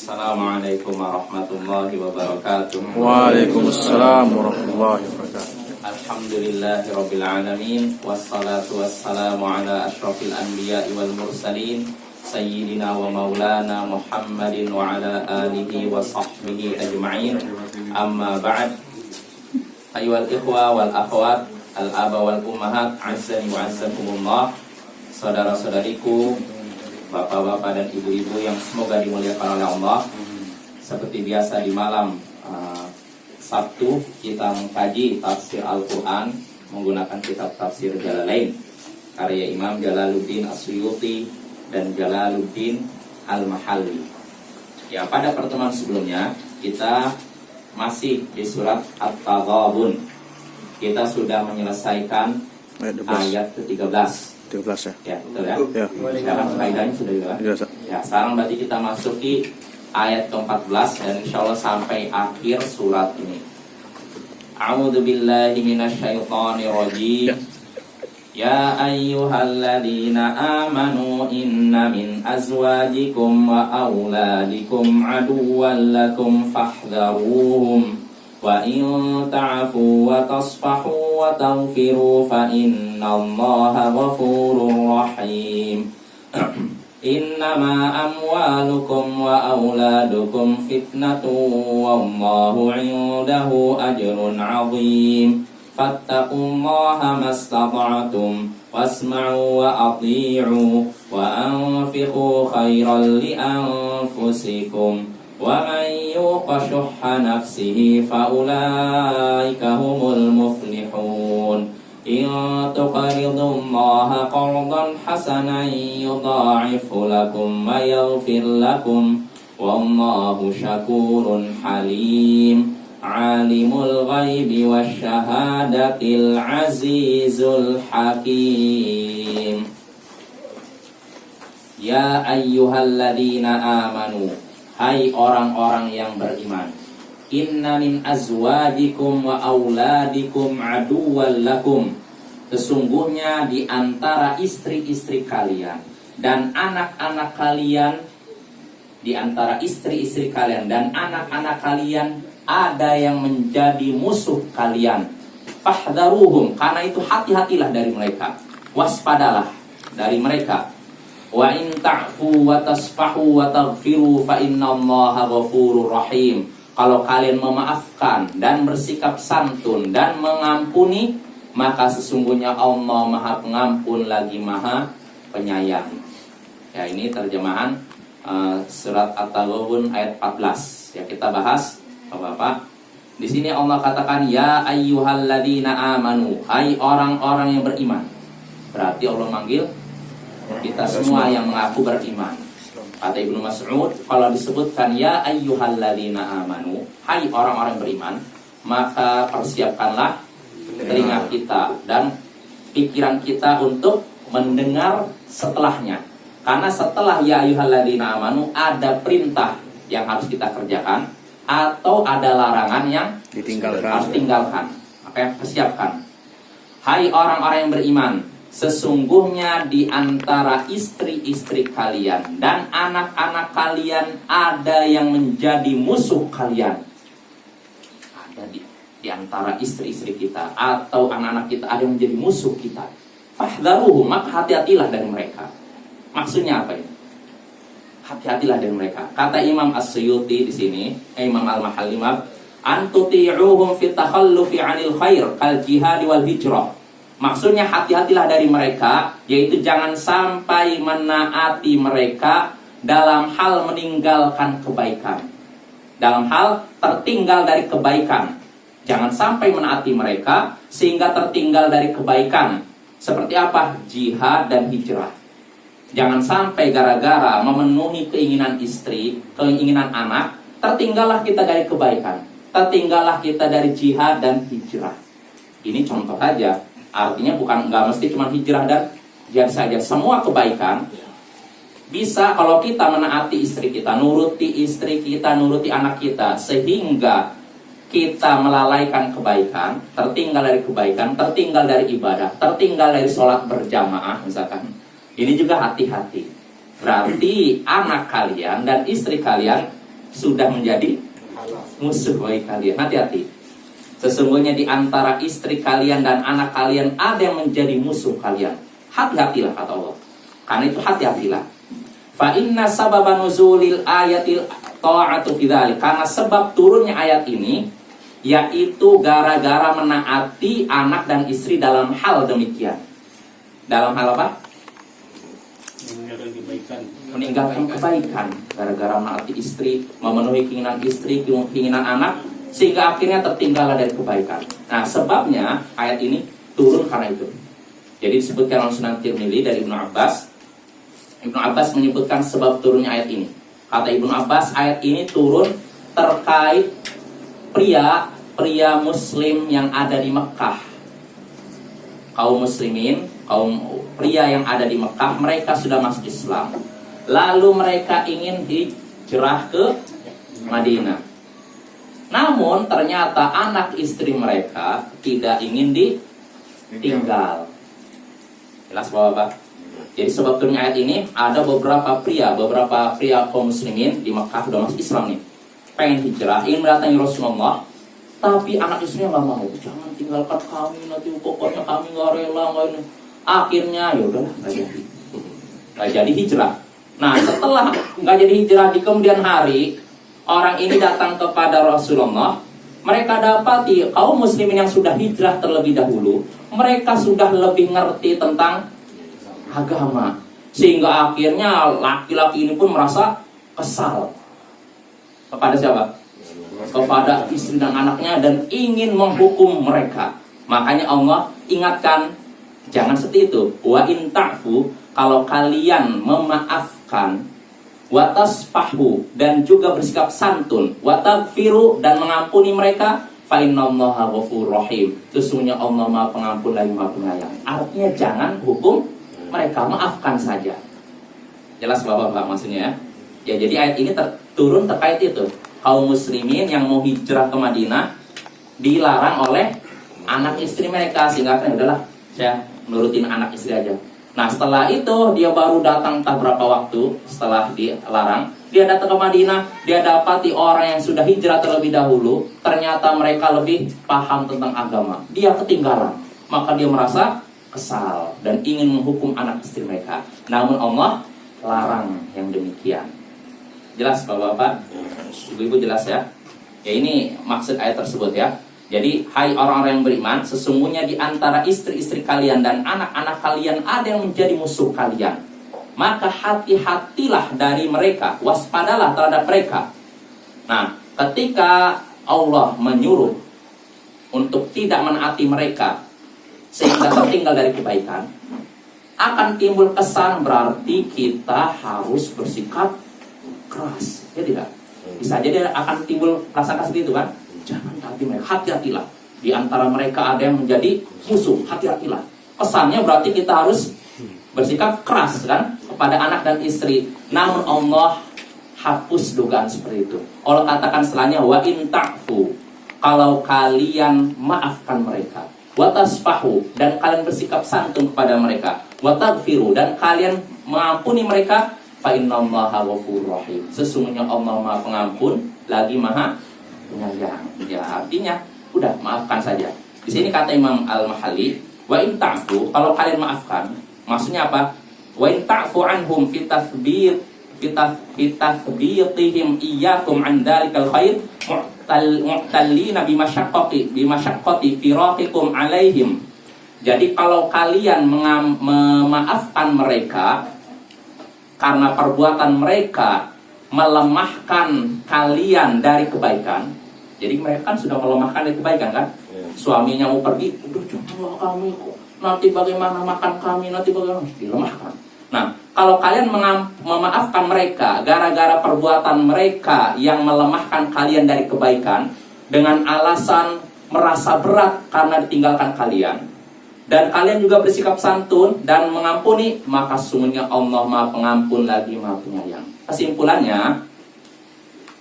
Assalamualaikum warahmatullahi wabarakatuh. Waalaikumsalam warahmatullahi wabarakatuh. Alhamdulillahirabbil alamin wassalatu wassalamu ala asyrafil anbiya'i wal mursalin sayyidina wa maulana Muhammadin wa ala alihi wa sahbihi ajma'in. Amma ba'd. Ayyuhal ikhwa wal akhwat, al aba wal ummahat, azzani wa azzakumullah. Saudara-saudariku, bapak-bapak dan ibu-ibu yang semoga dimuliakan oleh Allah. Seperti biasa di malam Sabtu kita mengkaji tafsir Al-Quran menggunakan kitab tafsir Jalalain karya Imam Jalaluddin As-Suyuti dan Jalaluddin Al-Mahalli. Ya, pada pertemuan sebelumnya kita masih di surat At-Taghabun. Kita sudah menyelesaikan ayat ke-13. 13 Ya, betul ya. Ya. Sekarang kaidahnya sudah jelas. Ya, sekarang berarti kita masuki ayat ke-14 dan insyaallah sampai akhir surat ini. A'udzu billahi minasyaitonir rajim. Ya ayyuhalladzina amanu inna min azwajikum wa auladikum aduwwan lakum fahdharuhum. Wa in ta'fu wa tasfahu wa taghfiru fa innallaha ghafurur rahim. Innama amwalukum wa auladukum fitnatun wallahu 'indahu ajrun 'azim. Fattaqullaha mastata'tum wasma'u wa athi'u wa anfiqu khairan li anfusikum. Wa man yuqa shuhha nafsihi fa ulaika humul muflihun. In tuqridullaha qardan hasanan yudha'ifu lakum wa yaghfir lakum wallahu syakurun halim. Alimul ghaibi wasyahadatil azizul hakim. Ya ayyuhalladzina amanu, hai orang-orang yang beriman, inna min azwajikum wa auladikum aduwwan lakum, sesungguhnya di antara istri-istri kalian dan anak-anak kalian, di antara istri-istri kalian dan anak-anak kalian ada yang menjadi musuh kalian. Fahdharuhum, karena itu hati-hatilah dari mereka, waspadalah dari mereka. Wa in ta'fu wa tasfahu wa taghfiru fa innallaha ghafurur rahim. Kalau kalian memaafkan dan bersikap santun dan mengampuni, maka sesungguhnya Allah Maha Pengampun lagi Maha Penyayang. Ya, ini terjemahan surat At-Taghabun ayat 14. Ya, kita bahas Bapak. Di sini Allah katakan ya ayyuhalladzina amanu, hai orang-orang yang beriman. Berarti Allah manggil kita semua yang mengaku beriman. Kata Ibnu Mas'ud, kalau disebutkan ya ayyuhalladzina amanu, hai orang-orang beriman, maka persiapkanlah telinga kita dan pikiran kita untuk mendengar setelahnya. Karena setelah ya ayyuhalladzina amanu ada perintah yang harus kita kerjakan atau ada larangan yang harus tinggalkan. Maka persiapkan. Hai orang-orang yang beriman, sesungguhnya di antara istri-istri kalian dan anak-anak kalian ada yang menjadi musuh kalian. Ada di antara istri-istri kita atau anak-anak kita ada yang menjadi musuh kita. Fahdharuhum, maka hati-hatilah dari mereka. Maksudnya apa ini? Hati-hatilah dari mereka. Kata Imam As-Suyuti di sini, Imam Al-Mahalli, antuti'uhum fi takhallufi 'anil khair kal jihad wal hijrah. Maksudnya hati-hatilah dari mereka, yaitu jangan sampai menaati mereka dalam hal meninggalkan kebaikan. Dalam hal tertinggal dari kebaikan. Jangan sampai menaati mereka sehingga tertinggal dari kebaikan. Seperti apa? Jihad dan hijrah. Jangan sampai gara-gara memenuhi keinginan istri, keinginan anak, tertinggallah kita dari kebaikan. Tertinggallah kita dari jihad dan hijrah. Ini contoh saja. Artinya nggak mesti cuma hijrah dan jihad saja. Semua kebaikan bisa kalau kita menaati istri kita, nuruti istri kita, nuruti anak kita, sehingga kita melalaikan kebaikan, tertinggal dari kebaikan, tertinggal dari ibadah, tertinggal dari sholat berjamaah misalkan. Ini juga hati-hati. Berarti anak kalian dan istri kalian sudah menjadi musuh bagi kalian. Hati-hati. Sesungguhnya di antara istri kalian dan anak kalian ada yang menjadi musuh kalian. Hati-hatilah kata Allah. Karena itu hati-hatilah. Fa inna sababa nuzulil ayatil ta'atu fidzalik. Karena sebab turunnya ayat ini yaitu gara-gara menaati anak dan istri dalam hal demikian. Dalam hal apa? Meninggalkan kebaikan. Gara-gara menaati istri, memenuhi keinginan istri, keinginan anak, sehingga akhirnya tertinggal dari kebaikan. Nah, sebabnya ayat ini turun karena itu. Jadi disebutkan oleh Sunan Tirmidzi dari Ibnu Abbas. Ibnu Abbas menyebutkan sebab turunnya ayat ini. Kata Ibnu Abbas, ayat ini turun terkait pria muslim yang ada di Mekah. Kaum muslimin, kaum pria yang ada di Mekah, mereka sudah masuk Islam. Lalu mereka ingin hijrah ke Madinah. Namun ternyata anak istri mereka tidak ingin ditinggal. Jelas Bapak? Jadi sebab turunnya ayat ini, ada beberapa pria kaum muslimin di Mekah sudah masuk Islam nih, pengen hijrah, ingin mendatangi Rasulullah, tapi anak istrinya nggak mau. Jangan tinggalkan kami, nanti pokoknya kami nggak rela, nggak ini. Akhirnya ya udahlah, nggak jadi hijrah. Nah, setelah nggak jadi hijrah di kemudian hari, orang ini datang kepada Rasulullah. Mereka dapati kaum muslimin yang sudah hijrah terlebih dahulu, mereka sudah lebih ngerti tentang agama, sehingga akhirnya laki-laki ini pun merasa kesal kepada siapa? Kepada istri dan anaknya, dan ingin menghukum mereka. Makanya Allah ingatkan, jangan seperti itu. Wa in ta'fu, kalau kalian memaafkan, wa tasfahu, dan juga bersikap santun, wa taghfiru, dan mengampuni mereka, fa innallaha ghafurur rahim. Sesungguhnya Allah Maha Pengampun lagi Maha Penyayang. Artinya jangan hukum mereka, maafkan saja. Jelas Bapak-bapak maksudnya ya? Ya, jadi ayat ini turun terkait itu. Kaum muslimin yang mau hijrah ke Madinah dilarang oleh anak istri mereka, sehingga kan udahlah, saya nurutin anak istri aja. Nah, setelah itu dia baru datang tak berapa waktu setelah dilarang, dia datang ke Madinah, dia dapati orang yang sudah hijrah terlebih dahulu, ternyata mereka lebih paham tentang agama. Dia ketinggalan, maka dia merasa kesal dan ingin menghukum anak istri mereka. Namun Allah larang yang demikian. Jelas Bapak-bapak? Ibu-ibu jelas ya? Ya, ini maksud ayat tersebut ya. Jadi, hai orang-orang yang beriman, sesungguhnya di antara istri-istri kalian dan anak-anak kalian ada yang menjadi musuh kalian. Maka hati-hatilah dari mereka, waspadalah terhadap mereka. Nah, ketika Allah menyuruh untuk tidak menaati mereka sehingga tertinggal dari kebaikan, akan timbul kesan berarti kita harus bersikap keras, ya tidak? Bisa jadi akan timbul rasa kasih itu kan? Jangan taati mereka, hati-hatilah. Di antara mereka ada yang menjadi musuh, hati-hatilah. Kesannya berarti kita harus bersikap keras kan kepada anak dan istri. Namun Allah hapus dugaan seperti itu. Allah katakan setelahnya, wa in ta'fu, kalau kalian maafkan mereka, wa tasfahu, dan kalian bersikap santun kepada mereka, wa taghfiru, dan kalian mengampuni mereka, fa innallaha ghafurur rahim. Sesungguhnya Allah Maha Pengampun lagi Maha Penyayang. Ya, artinya udah maafkan saja. Di sini kata Imam Al-Mahalli, wa in ta'fu, kalau kalian maafkan, maksudnya apa? Wa in ta'fu anhum fi tathbitihim iyyakum an dzalikal khair mu'tallina bimasyaqqati firaqikum alaihim. Jadi kalau kalian memaafkan mereka karena perbuatan mereka melemahkan kalian dari kebaikan. Jadi mereka kan sudah melemahkan dari kebaikan kan? Suaminya mau pergi, udah janganlah kami, nanti bagaimana makan kami, nanti bagaimana, dilemahkan. Nah, kalau kalian memaafkan mereka gara-gara perbuatan mereka yang melemahkan kalian dari kebaikan, dengan alasan merasa berat karena ditinggalkan kalian, dan kalian juga bersikap santun dan mengampuni, maka sesungguhnya Allah Maha Pengampun lagi Maha Penyayang. Kesimpulannya,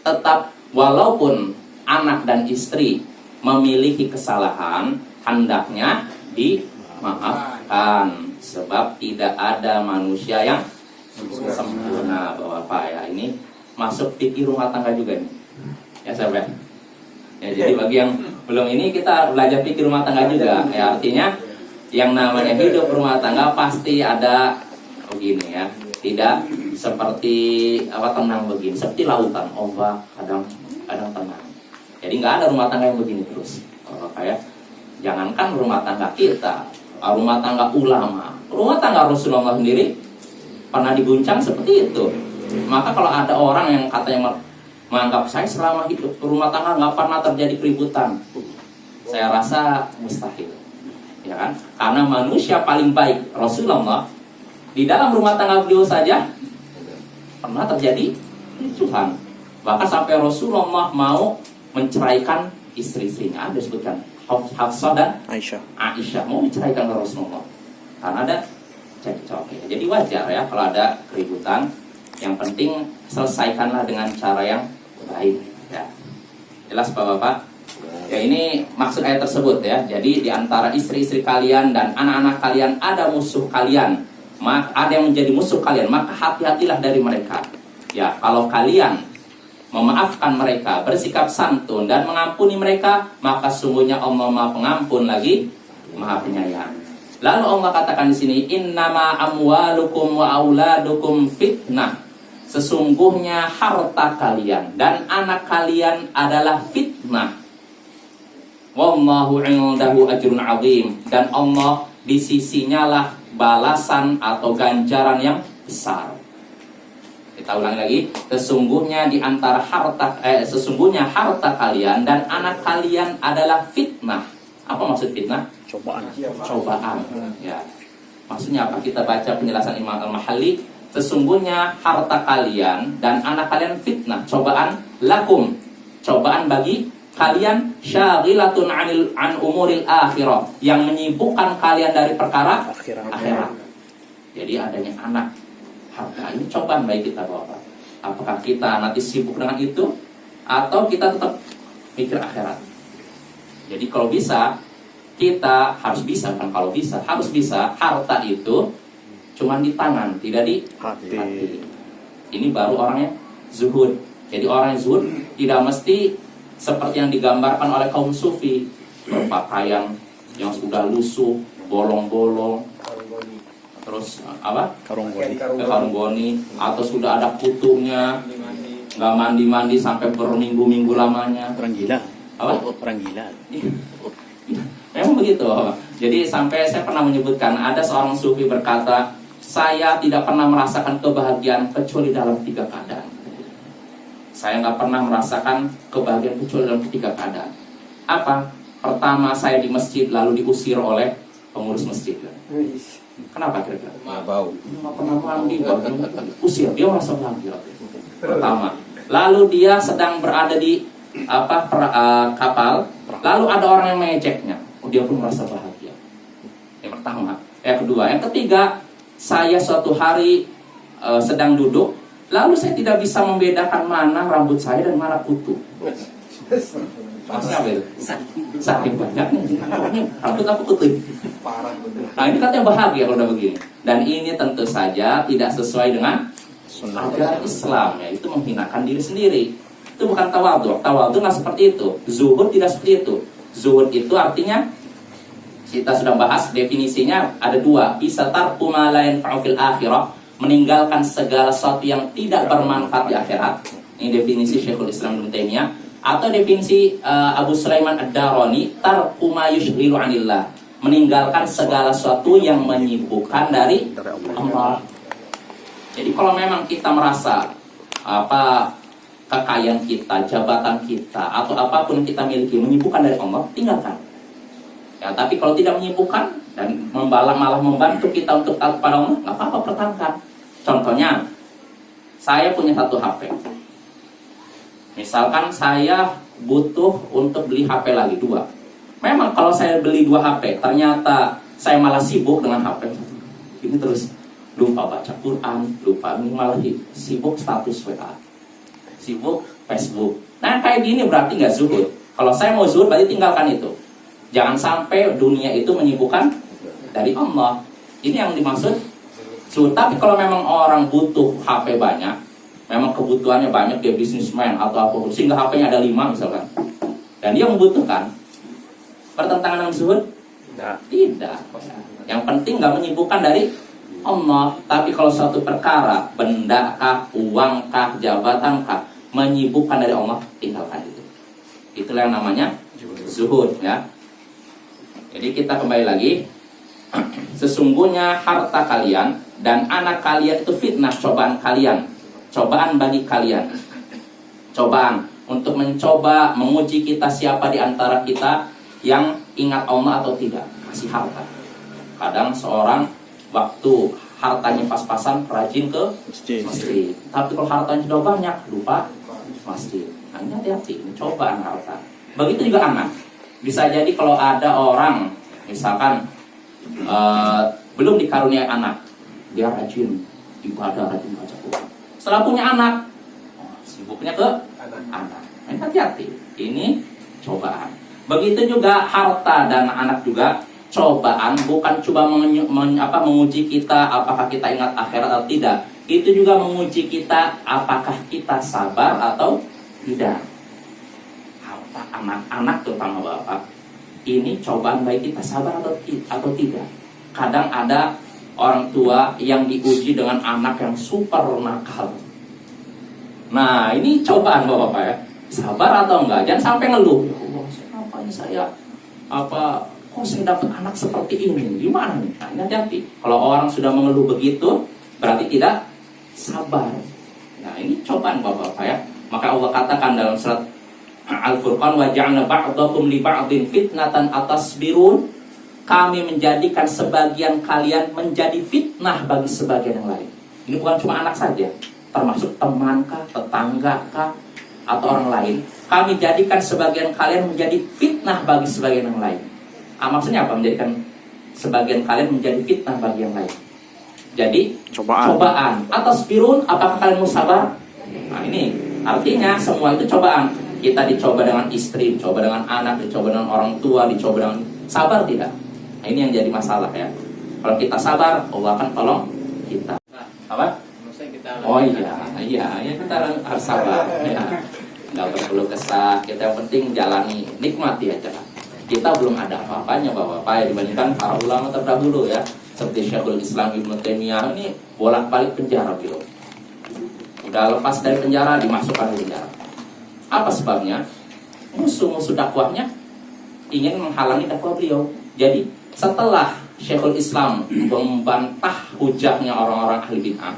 tetap walaupun anak dan istri memiliki kesalahan, hendaknya dimaafkan, sebab tidak ada manusia yang sempurna, Bapak ya. Ini masuk fikih rumah tangga juga nih. Ya sahabat. Ya, jadi bagi yang belum ini kita belajar fikih rumah tangga juga. Ya, artinya yang namanya hidup rumah tangga pasti ada begini ya. Tidak seperti tenang begini, seperti lautan, ombak kadang tenang. Jadi nggak ada rumah tangga yang begini terus. Kayak jangankan rumah tangga kita, rumah tangga ulama, rumah tangga Rasulullah sendiri pernah diguncang seperti itu. Maka kalau ada orang yang katanya menganggap saya selama hidup rumah tangga nggak pernah terjadi keributan, saya rasa mustahil, ya kan? Karena manusia paling baik Rasulullah di dalam rumah tangga beliau saja pernah terjadi kericuhan. Bahkan sampai Rasulullah mau menceraikan istri-istrinya, ada disebutkan Hafsah dan Aisyah mau diceraikan ke Rasulullah karena ada cekcok. Jadi wajar ya kalau ada keributan. Yang penting selesaikanlah dengan cara yang baik ya. Jelas Bapak-bapak? Ya, ini maksud ayat tersebut ya. Jadi di antara istri-istri kalian dan anak-anak kalian ada musuh kalian, ada yang menjadi musuh kalian, maka hati-hatilah dari mereka. Ya, kalau kalian memaafkan mereka, bersikap santun dan mengampuni mereka, maka sungguhnya Allah Maha Pengampun lagi Maha Penyayang. Lalu Allah katakan di sini, innama amwalukum wa auladukum fitnah. Sesungguhnya harta kalian dan anak kalian adalah fitnah. Wallahu 'indahu ajrun 'azim. Dan Allah di sisinya lah balasan atau ganjaran yang besar. Kita ulangi lagi, sesungguhnya harta kalian dan anak kalian adalah fitnah. Apa maksud fitnah? Cobaan. Ya. Maksudnya apa? Kita baca penjelasan Imam Al-Mahalli. Sesungguhnya harta kalian dan anak kalian fitnah, cobaan lakum, cobaan bagi kalian, syaghilatun an umuril akhirah, yang menyibukkan kalian dari perkara akhirat. Jadi adanya anak, harta ini cobaan bagi kita Bapak. Apakah kita nanti sibuk dengan itu atau kita tetap mikir akhirat? Jadi kalau bisa kita harus bisa kan, kalau bisa harus bisa harta itu cuman di tangan, tidak di hati. Ini baru orangnya zuhud. Jadi orang yang zuhud tidak mesti seperti yang digambarkan oleh kaum sufi, berpakaian yang sudah lusuh, bolong-bolong, terus karung goni, atau sudah ada kutunya, nggak mandi-mandi sampai berminggu-minggu lamanya. Orang gila. Orang gila. Memang begitu. Jadi sampai saya pernah menyebutkan ada seorang sufi berkata, saya tidak pernah merasakan kebahagiaan kecuali dalam 3 keadaan. Saya nggak pernah merasakan kebahagiaan kecuali dalam 3 keadaan. Apa? Pertama, saya di masjid lalu diusir oleh pengurus masjid. Kenapa kira-kira? Bau. Nggak pernah mandi, usir. Dia merasa bahagia. Pertama. Lalu dia sedang berada di kapal, lalu ada orang yang mengejeknya. Dia pun merasa bahagia. Yang pertama. Yang kedua. Yang ketiga, saya suatu hari sedang duduk, lalu saya tidak bisa membedakan mana rambut saya dan mana kutu. Maksudnya apa itu? Sakit banyaknya. Rambut apa kutu? Nah ini katanya bahagia kalau udah begini. Dan ini tentu saja tidak sesuai dengan ajaran Islam ya. Itu menghinakan diri sendiri. Itu bukan tawadhu. Tawadhu nggak seperti itu. Zuhud tidak seperti itu. Zuhud itu artinya, kita sudah bahas definisinya ada 2. Bisa tarku ma la yanfa'u fil akhirah, meninggalkan segala sesuatu yang tidak bermanfaat di akhirat. Ini definisi Syekhul Islam Ibnu Taimiyah. Atau definisi Abu Sulaiman Ad-Darani, tarku ma yushghilu 'anillah, meninggalkan segala sesuatu yang menyibukkan dari Allah. Jadi kalau memang kita merasa kekayaan kita, jabatan kita, atau apapun yang kita miliki menyibukkan dari Allah, tinggalkan. Ya, tapi kalau tidak menyibukkan dan malah membantu kita untuk taat kepada Allah, nggak apa-apa, pertahankan. Contohnya, saya punya 1 HP. Misalkan saya butuh untuk beli HP lagi 2. Memang kalau saya beli 2 HP, ternyata saya malah sibuk dengan HP. Ini terus lupa baca Quran, lupa, ini malah sibuk status WA, sibuk Facebook. Nah kayak gini berarti nggak zuhud. Kalau saya mau zuhud berarti tinggalkan itu. Jangan sampai dunia itu menyibukkan dari Allah. Ini yang dimaksud zuhud. Tapi kalau memang orang butuh HP banyak, memang kebutuhannya banyak, dia bisnismen atau apa, sehingga HP-nya ada 5 misalkan, dan dia membutuhkan, bertentangan dengan zuhud? Tidak. Yang penting nggak menyibukkan dari Allah. Tapi kalau suatu perkara, benda kah, uang kah, jabatan kah, menyibukkan dari Allah, tinggalkan itu. Itulah yang namanya zuhud, ya. Jadi kita kembali lagi, sesungguhnya harta kalian dan anak kalian itu fitnah, cobaan kalian, cobaan bagi kalian, cobaan untuk mencoba menguji kita siapa di antara kita yang ingat Allah atau tidak. Kasih harta. Kadang seorang waktu hartanya pas-pasan rajin ke masjid. Tapi kalau hartanya sudah banyak, lupa masjid. Nah, ini hati-hati, ini cobaan harta. Begitu juga anak. Bisa jadi kalau ada orang misalkan belum dikaruniai anak, dia rajin ibadah, rajin baca Quran. Setelah punya anak, sibuknya ke anak. Ini hati-hati, ini cobaan. Begitu juga harta dan anak juga cobaan, bukan coba menguji kita apakah kita ingat akhirat atau tidak. Itu juga menguji kita apakah kita sabar atau tidak. Harta anak-anak terutama bapak, ini cobaan baik kita sabar atau tidak. Kadang ada orang tua yang diuji dengan anak yang super nakal. Nah, ini cobaan bapak ya. Sabar atau enggak? Jangan sampai ngeluh. Ya Allah, kenapa ini saya kok saya dapat anak seperti ini? Gimana nih? Nah, ini hati-hati. Kalau orang sudah mengeluh begitu, berarti tidak sabar. Nah, ini cobaan bapak ya. Maka Allah katakan dalam surat Al-Furqan, wa ja'alna ba'dakum li ba'din fitnatan atasbirun. Kami menjadikan sebagian kalian menjadi fitnah bagi sebagian yang lain. Ini bukan cuma anak saja, termasuk temankah, tetanggakah, atau orang lain. Kami jadikan sebagian kalian menjadi fitnah bagi sebagian yang lain. Maksudnya apa? Menjadikan sebagian kalian menjadi fitnah bagi yang lain. Jadi cobaan. Atasbirun, apakah kalian mau sabar? Nah, ini artinya semua itu cobaan. Kita dicoba dengan istri, dicoba dengan anak, dicoba dengan orang tua, dicoba dengan sabar tidak? Nah, ini yang jadi masalah ya. Kalau kita sabar, Allah akan tolong kita. Apa? Oh iya, kita harus sabar. Ya. Nggak perlu kesah. Kita yang penting jalani, nikmati aja. Kita belum ada apa-apanya bapak-bapak ya, dibandingkan para ulama terdahulu ya. Seperti Syekhul Islam Ibnu Taimiyah ini bolak-balik penjara beliau. Udah lepas dari penjara, dimasukkan ke penjara. Apa sebabnya? Musuh-musuh dakwahnya ingin menghalangi dakwah beliau. Jadi setelah Syekhul Islam membantah hujahnya orang-orang ahli bid'ah,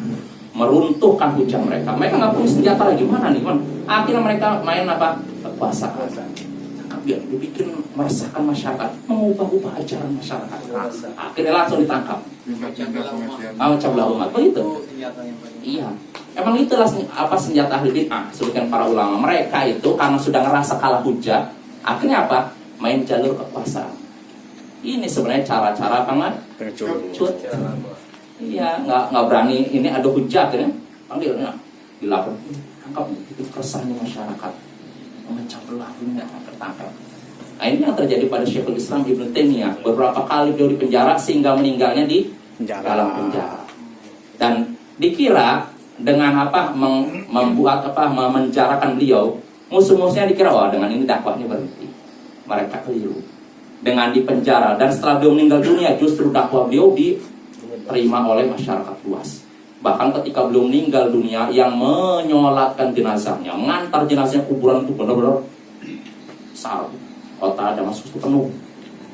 meruntuhkan hujah mereka nggak punya senjata lagi, mana nih man? Akhirnya mereka main apa? Kekuasaan. Biar dibikin meresahkan masyarakat, mengubah-ubah ajaran masyarakat. Akhirnya langsung ditangkap. Cablah umat, begitu. Iya. Emang itulah apa senjata ahli bid'ah, sebutkan para ulama. Mereka itu karena sudah ngerasa kalah hujah, akhirnya apa? Main jalur kekuasaan. Ini sebenarnya cara-cara apa nggak? Cut. Iya, nggak berani. Ini ada hujah akhirnya panggilnya, dilapor, tangkap itu keresahannya masyarakat, memecah belah dunia, tertangkap. Nah, ini yang terjadi pada Syekhul Islam Ibnu Taimiyah. Beberapa kali beliau dipenjara sehingga meninggalnya di dalam penjara. Dan dikira dengan apa membuat apa memenjarakan beliau, musuh-musuhnya dikira wah dengan ini dakwahnya berhenti. Mereka keliru. Dengan dipenjara dan setelah beliau meninggal dunia justru dakwah beliau diterima oleh masyarakat luas. Bahkan ketika beliau meninggal dunia, yang menyolatkan jenazahnya, mengantar jenazahnya kuburan itu benar-benar besar. Kota Damaskus itu penuh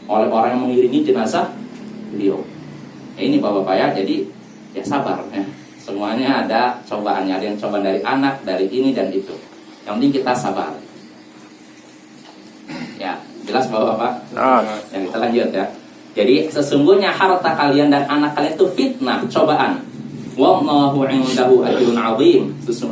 oleh orang yang mengiringi jenazah beliau. Ini bapak-bapak ya, jadi ya sabar ya. Semuanya ada cobaannya, ada yang cobaan dari anak, dari ini dan itu. Yang penting kita sabar. Ya, jelas bapak-bapak? Yang kita lanjut ya. Jadi sesungguhnya harta kalian dan anak kalian itu fitnah, cobaan. Wallahu 'indahu ajrun 'azim.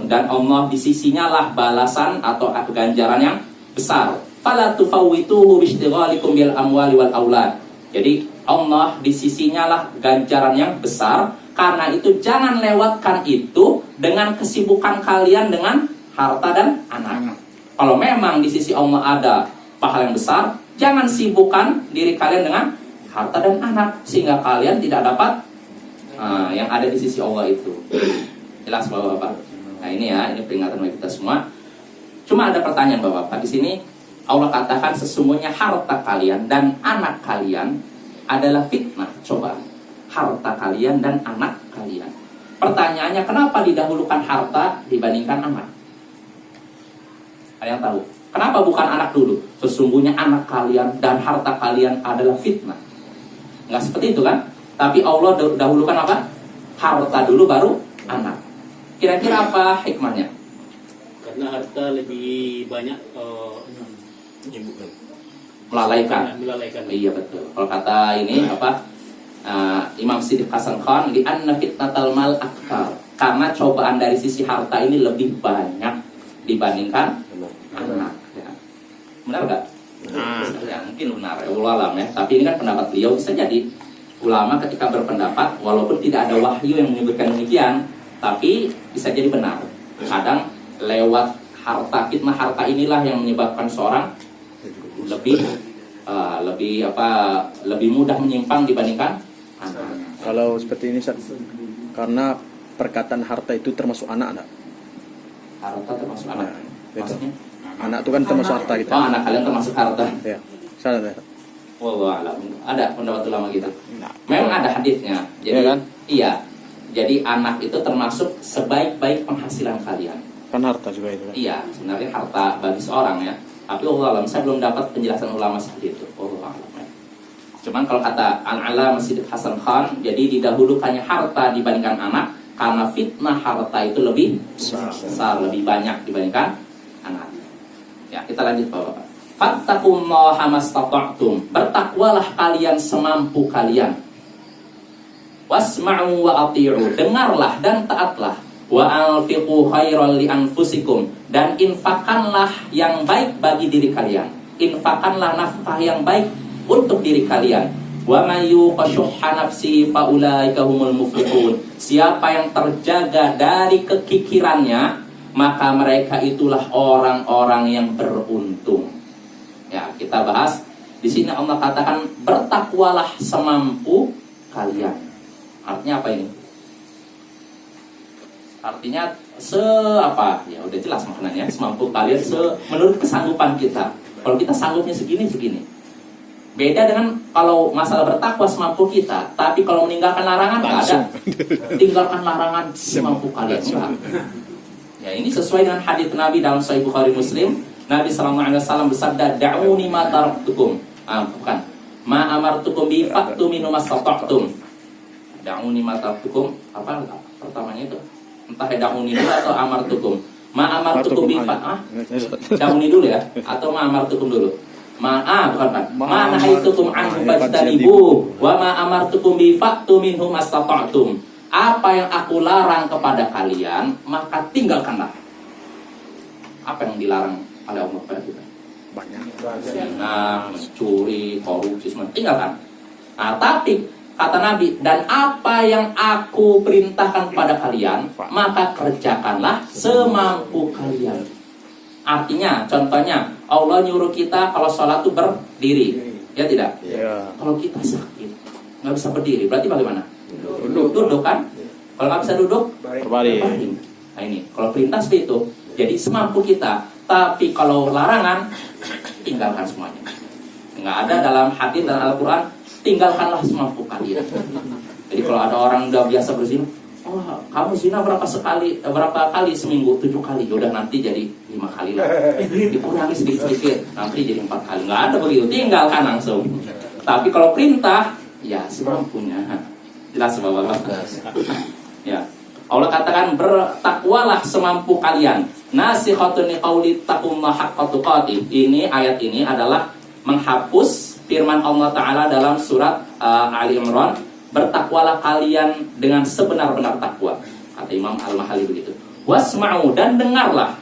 Dan Allah di sisinya lah balasan atau ganjaran yang besar. Fala tufawwituhu biishtighalikum bil amwali wal aulad. Jadi Allah di sisinya lah ganjaran yang besar. Karena itu jangan lewatkan itu dengan kesibukan kalian dengan harta dan anak. Kalau memang di sisi Allah ada pahala yang besar, jangan sibukkan diri kalian dengan harta dan anak sehingga kalian tidak dapat yang ada di sisi Allah itu. Jelas bapak-bapak? Nah ini ya, ini peringatan bagi kita semua. Cuma ada pertanyaan Bapak-Bapak di sini. Allah katakan sesungguhnya harta kalian dan anak kalian adalah fitnah, coba. Harta kalian dan anak kalian. Pertanyaannya, kenapa didahulukan harta dibandingkan anak? Ada yang tahu? Kenapa bukan anak dulu? Sesungguhnya anak kalian dan harta kalian adalah fitnah. Nggak seperti itu kan? Tapi Allah dahulukan apa? Harta dulu baru anak. Kira-kira apa hikmahnya? Karena harta lebih banyak Melalaikan. Iya betul. Kalau kata ini apa? Imam Siddiq Hasan Khan, di anna fitnatal mal akthar. Karena cobaan dari sisi harta ini lebih banyak dibandingkan anak. Ya. Benar nggak? Ya, mungkin benar. Ya, Allah alam ya. Tapi ini kan pendapat beliau, bisa jadi ulama ketika berpendapat walaupun tidak ada wahyu yang menyebutkan demikian, tapi bisa jadi benar. Kadang lewat harta, fitnah harta inilah yang menyebabkan seorang lebih mudah menyimpang dibandingkan anak. Kalau seperti ini, Ustaz, karena perkataan harta itu termasuk anak, enggak? Harta termasuk anak. Betul. Maksudnya? Anak itu kan termasuk harta kita. Oh, anak kalian termasuk harta. Ya. Salah, Ustaz. Wallahu a'lam. Ada pendapat ulama gitu. Nah. Memang ada hadisnya. Jadi Iya kan? iya. Jadi anak itu termasuk sebaik-baik penghasilan kalian. Kan harta juga itu kan. Iya, sebenarnya harta bagi seorang ya. Tapi Allah alam, saya belum dapat penjelasan ulama seperti itu. Allah alam. Ya. Cuman kalau kata Al-Alam Siddiq Hasan Khan, jadi didahulukannya harta dibandingkan anak karena fitnah harta itu lebih besar, lebih banyak dibandingkan anak. Ya, kita lanjut Bapak. Fattaqullaha mastata'tum. Bertakwalah kalian semampu kalian. Wasma'u wa ati'u. Dengarlah dan taatlah. Wa anfiqu khairan li anfusikum. Dan infakkanlah yang baik bagi diri kalian. Infakkanlah nafkah yang baik untuk diri kalian. Wa may yuqashuhha nafsi fa ulaika humul muflihun. Siapa yang terjaga dari kekikirannya, maka mereka itulah orang-orang yang beruntung. Ya, kita bahas di sini Allah katakan bertakwalah semampu kalian. Artinya apa ini? Artinya ya udah jelas maknanya, semampu kalian menurut kesanggupan kita. Kalau kita sanggupnya segini. Beda dengan kalau masalah bertakwa semampu kita, tapi kalau meninggalkan larangan nggak ada. Tinggalkan larangan semampu kalian. Enggak. Ya, ini sesuai dengan hadits Nabi dalam Sahih Bukhari Muslim. Nabi SAW bersabda, "Da'uni ma taraktukum." Bukan. "Ma amartukum bi fa'tu minhu mastata'tum." Da'uni ma taraktukum. Apa pertamanya itu? Entah da'uni dulu atau amartukum. Ma amartukum bi da'uni dulu ya, atau ma amartukum dulu. Bukan Pak. Ma nahaitukum anhu fajtanibu wa ma amartukum bi fa'tu minhu mastata'tum. Apa yang aku larang kepada kalian, maka tinggalkanlah. Apa yang dilarang oleh Allah kepada kita? Banyak. Zina, mencuri, korupsi, semua tinggalkan. Nah, tapi kata Nabi, dan apa yang aku perintahkan kepada kalian, maka kerjakanlah semampu kalian. Artinya, contohnya, Allah nyuruh kita kalau sholat itu berdiri, ya tidak? Ya. Kalau kita sakit, nggak bisa berdiri, berarti bagaimana? Duduk kan? Kalau nggak bisa duduk, Berbalik. Nah ini, kalau perintah seperti itu, jadi semampu kita. Tapi kalau larangan, tinggalkan semuanya. Nggak ada dalam hadis dan Al-Quran, tinggalkanlah semampu kalian. Jadi kalau ada orang udah biasa berzina, oh kamu zina berapa kali seminggu? 7 kali. Udah nanti jadi 5 kali lah. Dikurangi sedikit-sedikit, nanti jadi 4 kali. Nggak ada begitu, tinggalkan langsung. Tapi kalau perintah, ya semampunya. Jelas Bapak-Bapak. Ya. Allah katakan bertakwalah semampu kalian. Nasikhatun liqauli taqullaha haqqa tuqatih. Ini ayat ini adalah menghapus firman Allah Ta'ala dalam surat Ali Imran, bertakwalah kalian dengan sebenar-benar takwa. Kata Imam Al-Mahali begitu. Wasma'u, dan dengarlah.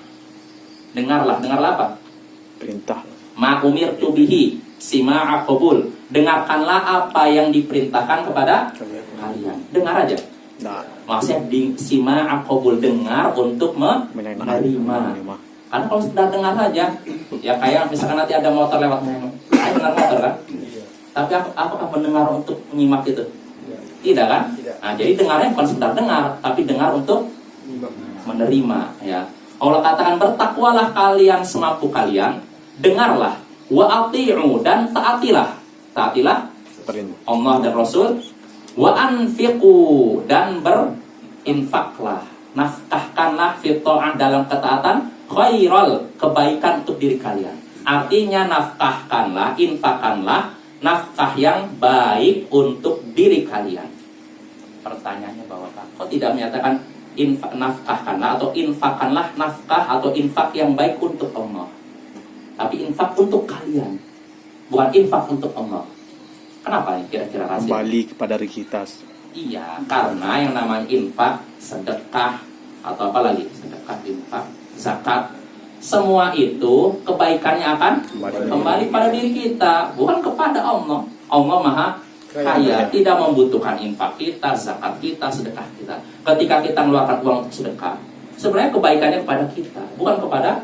Dengarlah apa? Perintah. Ma umirtu bihi sima'a qabul. Dengarkanlah apa yang diperintahkan kepada kalian. Dengar aja. Nah, Maksudnya sima'a qabul, dengar untuk menerima. Karena kalau sudah dengar saja, ya kayak misalkan nanti ada motor lewat, saya dengar motor kan? Tapi apakah mendengar untuk menyimak itu? Tidak kan? Nah, jadi dengarnya bukan sekedar dengar, tapi dengar untuk menerima, ya. Allah katakan bertakwalah kalian semampu kalian, dengarlah, wa ati'u dan taatilah. Taatilah Perintah. Allah dan Rasul, wa anfiqu dan berinfaklah, nafkahkanlah fi ta'ah dalam ketaatan, khairal kebaikan untuk diri kalian. Artinya nafkahkanlah, infakkanlah nafkah yang baik untuk diri kalian. Pertanyaannya Bapak, kok tidak menyatakan nafkahkanlah atau infakkanlah nafkah atau infak yang baik untuk Allah, tapi infak untuk kalian, bukan infak untuk Allah. Kenapa ini kira-kira rahasia? Kembali kepada diri kita. Iya, karena yang namanya infak, sedekah, atau apa lagi? Sedekah, infak, zakat, semua itu kebaikannya akan kembali pada diri kita, bukan kepada Allah. Allah Maha Kaya, tidak membutuhkan infak kita, zakat kita, sedekah kita. Ketika kita mengeluarkan uang untuk sedekah, sebenarnya kebaikannya kepada kita, bukan kepada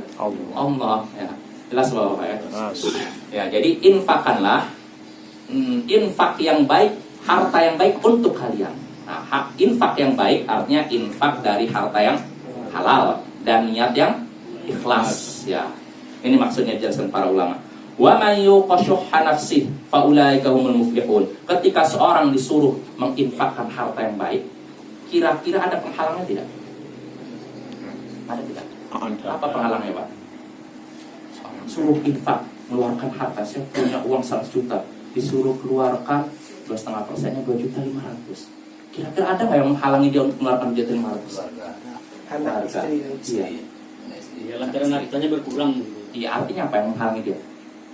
Allah. Ya. Jelas Bapak ya? Ya, jadi infakkanlah, infak yang baik, harta yang baik untuk kalian. Nah, infak yang baik artinya infak dari harta yang halal dan niat yang ikhlas. Ya, ini maksudnya dijelaskan para ulama. Wa may yuqashuhha nafsihi fa ulaika humul muflihun. Ketika seorang disuruh menginfakkan harta yang baik, kira-kira ada penghalangnya tidak? Ada tidak? Apa penghalangnya, Pak? Suruh infak, mengeluarkan harta. Saya punya uang 100 juta, disuruh keluarkan 2,5%-nya 2.500.000. Kira-kira ada nggak yang menghalangi dia untuk mengeluarkan 2.500.000? Anak istri. Iya. Ya lantaran hartanya berkurang. Iya, artinya apa yang menghalangi dia?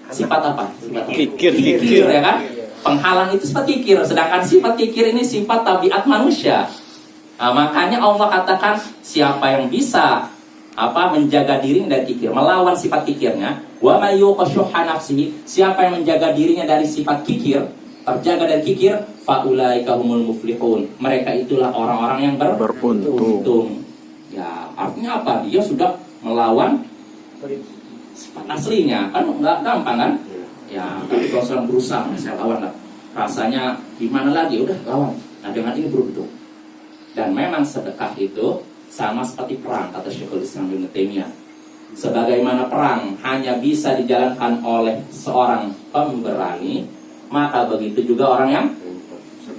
Sifat apa? Sifat Kikir. ya kan? Penghalang itu sifat kikir, sedangkan sifat kikir ini sifat tabiat manusia. Nah, makanya Allah katakan siapa yang bisa menjaga dirinya dari kikir, melawan sifat kikirnya, wa may yuqashuhha nafsihi, siapa yang menjaga dirinya dari sifat kikir, terjaga dari kikir, fa ulaika humul muflihun, mereka itulah orang-orang yang beruntung. Ya, artinya apa? Dia sudah melawan sifat aslinya, kan nggak gampang kan? Ya, tapi kalau seorang berusaha, saya lawan lah. Rasanya gimana lagi? Udah lawan. Nah, dengan ini beruntung. Dan memang sedekah itu sama seperti perang, kata Syekhul Islam Ibnu Taimiyah. Sebagaimana perang hanya bisa dijalankan oleh seorang pemberani, maka begitu juga orang yang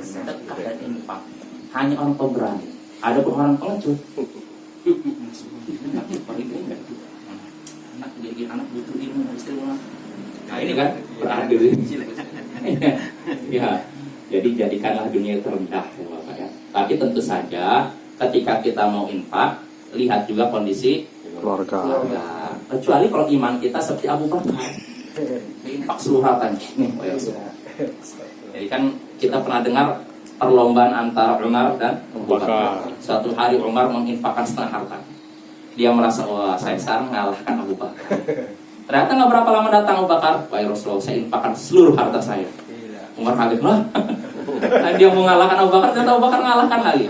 sedekah dan infak hanya orang pemberani. Adapun orang pengecut, anak butuh ilmu, istri mulai. Nah ini kan berakhir. Ya, jadi jadikanlah dunia itu rendah ya Bapak ya. Tapi tentu saja ketika kita mau infak, lihat juga kondisi keluarga. Kecuali kalau iman kita seperti Abu Bakar, infak seluruh hartanya. Nih, jadi kan kita pernah dengar perlombaan antara Umar dan Abu Bakar. Suatu hari Umar menginfakkan setengah harta. Dia merasa, wah saya sekarang mengalahkan Abu Bakar. Ternyata nggak berapa lama datang Abu Bakar, wahai Rasulullah, saya infakkan seluruh harta saya. Umar kaget lah. Nah, dia mau mengalahkan Abu Bakar, ternyata Abu Bakar mengalahkan lagi.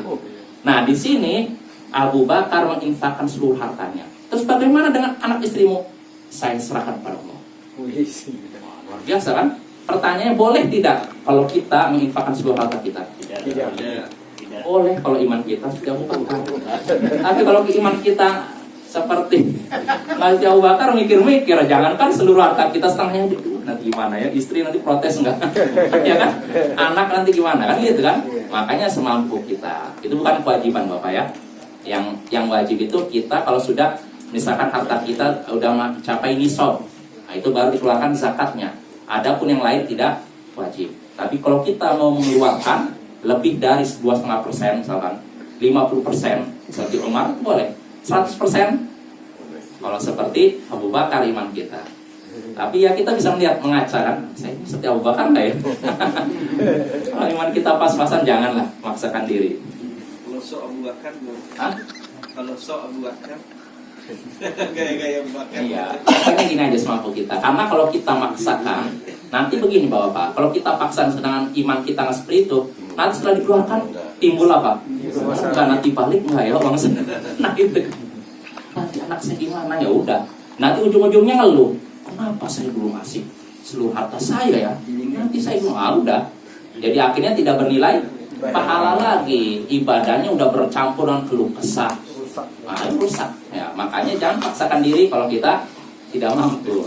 Nah di sini Abu Bakar menginfakkan seluruh hartanya. Terus bagaimana dengan anak istrimu? Saya serahkan pada Allah. Luar biasa kan? Pertanyaannya, boleh tidak kalau kita menginfakkan seluruh harta kita? Tidak. Boleh kalau iman kita sudah Abu Bakar. Tapi kalau iman kita seperti Nabi Abu Bakar, mikir-mikir, jangankan seluruh harta kita setengahnya, nanti gimana ya, istri nanti protes enggak? Ya kan? Anak nanti gimana kan, gitu kan? Makanya semampu kita. Itu bukan kewajiban Bapak ya. Yang wajib itu kita kalau sudah misalkan harta kita udah mencapai nisab, nah itu baru dikeluarkan zakatnya. Adapun yang lain tidak wajib. Tapi kalau kita mau mengeluarkan lebih dari 2,5% misalkan 50% seperti Umar, boleh. 100% kalau seperti Abu Bakar iman kita. Tapi ya kita bisa melihat, mengaca kan, saya ini seperti Abu Bakar enggak ya? Kalau iman kita pas-pasan, janganlah maksakan diri. Kalau so Abu Bakar, Hah? kalau so Abu Bakar, gaya-gaya Abu Bakar. Iya, makanya gini aja semampu kita. Karena kalau kita maksakan, nanti begini Bapak, kalau kita paksa sedangkan iman kita nggak seperti itu, nanti setelah dikeluarkan timbul apa? Bukan nanti balik nggak ya bang? Nah itu, nanti anak saya gimana ya udah. Nanti ujung-ujungnya ngeluh, kenapa saya belum ngasih seluruh harta saya ya? Nanti saya belum, udah. Jadi akhirnya tidak bernilai pahala lagi, ibadahnya udah bercampur dengan keluh kesah, rusak. Ya, makanya jangan paksakan diri kalau kita tidak mampu.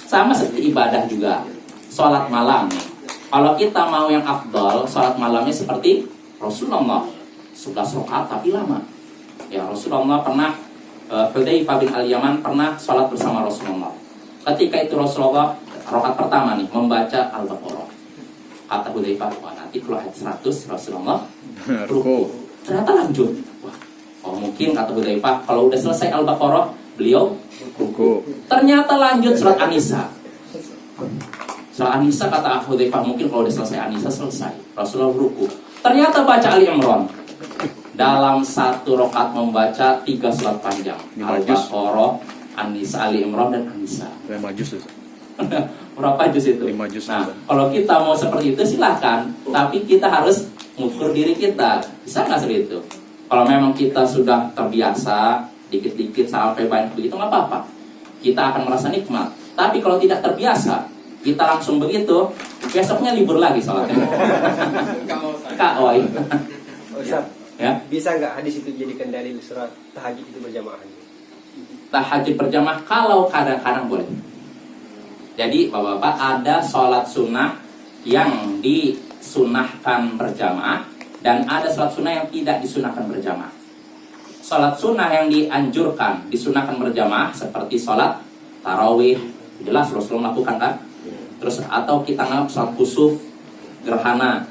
Sama seperti ibadah juga. Sholat malam nih. Kalau kita mau yang afdal, sholat malamnya seperti Rasulullah 11 rakaat tapi lama. Ya, Rasulullah pernah Hudzaifah bin Al-Yaman pernah sholat bersama Rasulullah. Ketika itu Rasulullah rakaat pertama nih membaca Al-Baqarah. Kata Hudzaifah, wah nanti kalau ayat 100 Rasulullah ruku. Ternyata lanjut. Wah, oh mungkin kata Hudzaifah kalau udah selesai Al-Baqarah beliau ruku. Ternyata lanjut surat An-Nisa. Surat An-Nisa kata Hudzaifah mungkin kalau udah selesai An-Nisa selesai. Rasulullah ruku. Ternyata baca Ali Imran. Dalam satu rakaat membaca 3 surat panjang. Al-Baqarah, An-Nisa, Ali Imran dan An-Nisa. 5 juz itu. Berapa juz itu? 5 juz. Nah, kalau kita mau seperti itu silahkan. Tapi kita harus mengukur diri kita. Bisa nggak seperti itu? Kalau memang kita sudah terbiasa dikit-dikit sampai banyak begitu nggak apa-apa. Kita akan merasa nikmat. Tapi kalau tidak terbiasa, kita langsung begitu, besoknya libur lagi sholatnya. Kak, Ustaz, ya. bisa nggak hadis itu jadikan dalil surat tahajud itu berjamaah? Tahajud berjamaah kalau kadang-kadang boleh. Jadi bapak-bapak ada sholat sunnah yang disunahkan berjamaah dan ada sholat sunnah yang tidak disunahkan berjamaah. Sholat sunnah yang dianjurkan disunahkan berjamaah seperti sholat tarawih, jelas Rasulullah melakukan kan? Terus atau kita nganggap sholat kusuf, gerhana,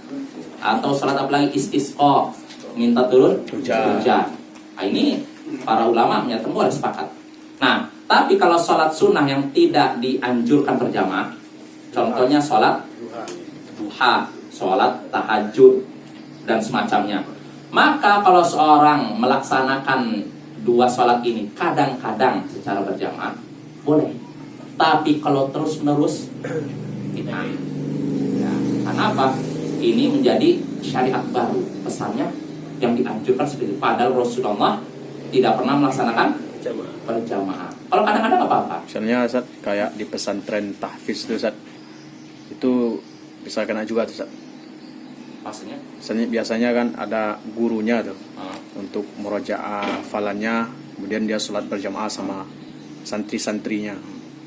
atau sholat apa lagi istisqa, minta turun hujan. Nah, ini para ulama menyatakan boleh sepakat. Nah, tapi kalau sholat sunnah yang tidak dianjurkan berjamaah, contohnya sholat duha, sholat tahajud dan semacamnya. Maka kalau seorang melaksanakan 2 sholat ini kadang-kadang secara berjamaah boleh. Tapi kalau terus-menerus kita, ya, karena apa? Ini menjadi syariat baru, pesannya yang dianjurkan seperti itu. Padahal Rasulullah tidak pernah melaksanakan berjamaah. Kalau kadang-kadang nggak apa-apa. Misalnya Ustaz, kayak di pesantren tahfiz itu Ustaz, itu bisa kena juga tuh Ustaz. Maksudnya? Biasanya kan ada gurunya tuh untuk murojaah hafalannya, kemudian dia sholat berjamaah sama santri-santrinya.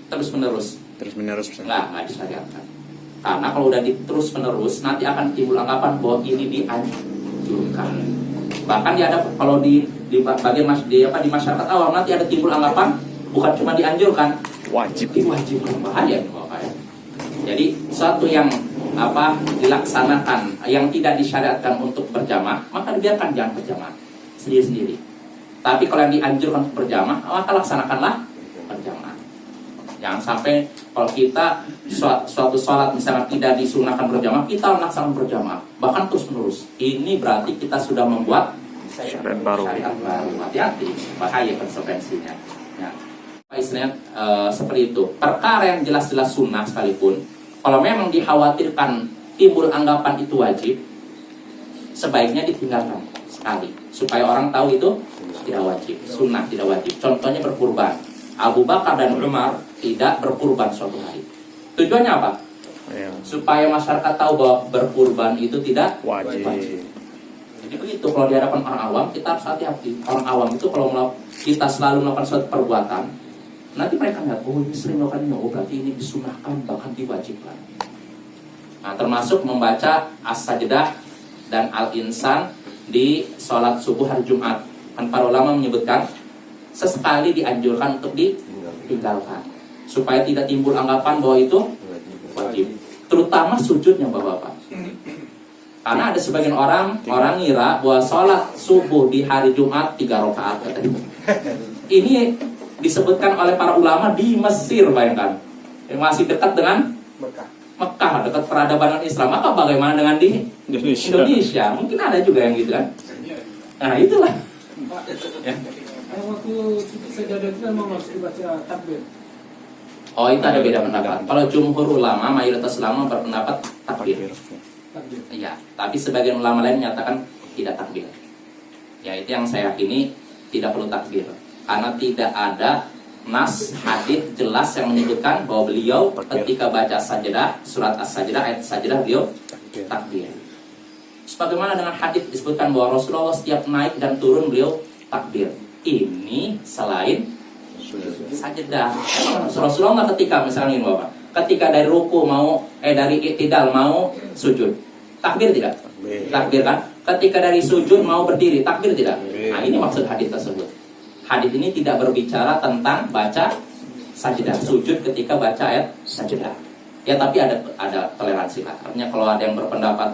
Terus-menerus. Terus-menerus Ustaz. Nggak disyariatkan. Karena kalau udah terus-menerus nanti akan timbul anggapan bahwa ini dianjurkan. Bahkan ada kalau di bagian di masyarakat awam nanti ada timbul anggapan bukan cuma dianjurkan, Wajib. diwajibkan. Bahaya nih Bapak ya. Jadi suatu yang dilaksanakan yang tidak disyariatkan untuk berjamaah, maka dibiarkan jangan berjamaah sendiri-sendiri. Tapi kalau yang dianjurkan untuk berjamaah, maka laksanakanlah berjamaah. Jangan sampai kalau kita suatu sholat misalnya tidak disunahkan berjamaah, kita melaksanakan berjamaah bahkan terus-menerus. Ini berarti kita sudah membuat Syariat baru. Hati-hati, bahaya konsekuensinya. Ya. Istilahnya seperti itu. Perkara yang jelas-jelas sunnah sekalipun, kalau memang dikhawatirkan timbul anggapan itu wajib, sebaiknya ditinggalkan sekali supaya orang tahu itu tidak wajib, sunnah tidak wajib. Contohnya berkurban. Abu Bakar dan Umar tidak berkurban suatu hari. Tujuannya apa? Ya. Supaya masyarakat tahu bahwa berkurban itu tidak Wajib. Jadi begitu kalau di hadapan orang awam kita harus hati-hati. Orang awam itu kalau kita selalu melakukan suatu perbuatan, nanti mereka lihat, oh ini sering melakukan ini, oh berarti ini disunahkan bahkan diwajibkan. Nah, termasuk membaca As-Sajdah dan Al-Insan di sholat subuh hari Jumat. Kan para ulama menyebutkan sesekali dianjurkan untuk ditinggalkan supaya tidak timbul anggapan bahwa itu wajib. Terutama sujudnya Bapak-bapak. Karena ada sebagian orang ngira bahwa sholat subuh di hari Jumat 3 rakaat. Ini disebutkan oleh para ulama di Mesir, bayangkan, yang masih dekat dengan Mekah, dekat peradaban Islam. Maka bagaimana dengan di Indonesia? Mungkin ada juga yang gitu kan. Nah itulah ya. Waktu sejadah itu memang harus dibaca takbir. Oh itu ada beda pendapat. Kalau jumhur ulama, mayoritas ulama berpendapat takbir. Iya, tapi sebagian ulama lain menyatakan tidak takbir. Ya itu yang saya yakini tidak perlu takbir. Karena tidak ada nas hadis jelas yang menyebutkan bahwa beliau ketika baca sajdah, surat as-sajdah, ayat sajdah beliau takbir. Sebagaimana dengan hadis disebutkan bahwa Rasulullah setiap naik dan turun beliau takbir. ini selain sajadah. Rasulullah nggak ketika misalnya ini Bapak, ketika dari ruku mau dari i'tidal mau sujud, takbir tidak? Takbir kan? Ketika dari sujud mau berdiri, takbir tidak? Nah, ini maksud hadis tersebut. Hadis ini tidak berbicara tentang baca sajadah, sujud ketika baca ayat sajadah. Ya, tapi ada toleransi lah. Artinya kalau ada yang berpendapat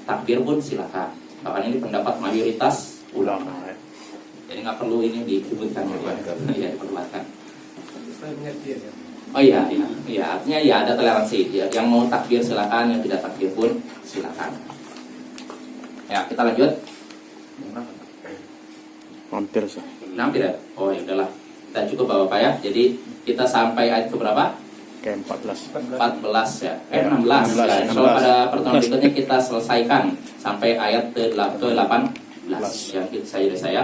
takbir pun silakan. Bahkan ini pendapat mayoritas ulama. Jadi nggak perlu ini disebutkan juga. Ya, diperlukan. Oh iya, artinya ya ada toleransi. Ya, yang mau takbir silakan, yang tidak takbir pun silakan. Ya, kita lanjut. Hampir sih. Hampir ya? Oh ya udahlah. Kita cukup Bapak ya. Jadi kita sampai ayat ke berapa? Ke 14. 14 ya. 16 ya. So pada pertemuan berikutnya kita selesaikan sampai ayat ke-18 yang saya dari saya.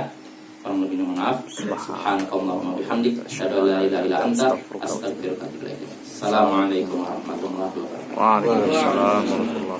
Kurang lebih mohon maaf. Subhanakallahumma bihamdik asyhadu an la ilaha illa anta astaghfiruka wa atubu ilaik. Assalamualaikum warahmatullahi wabarakatuh. Waalaikumsalam warahmatullahi wabarakatuh.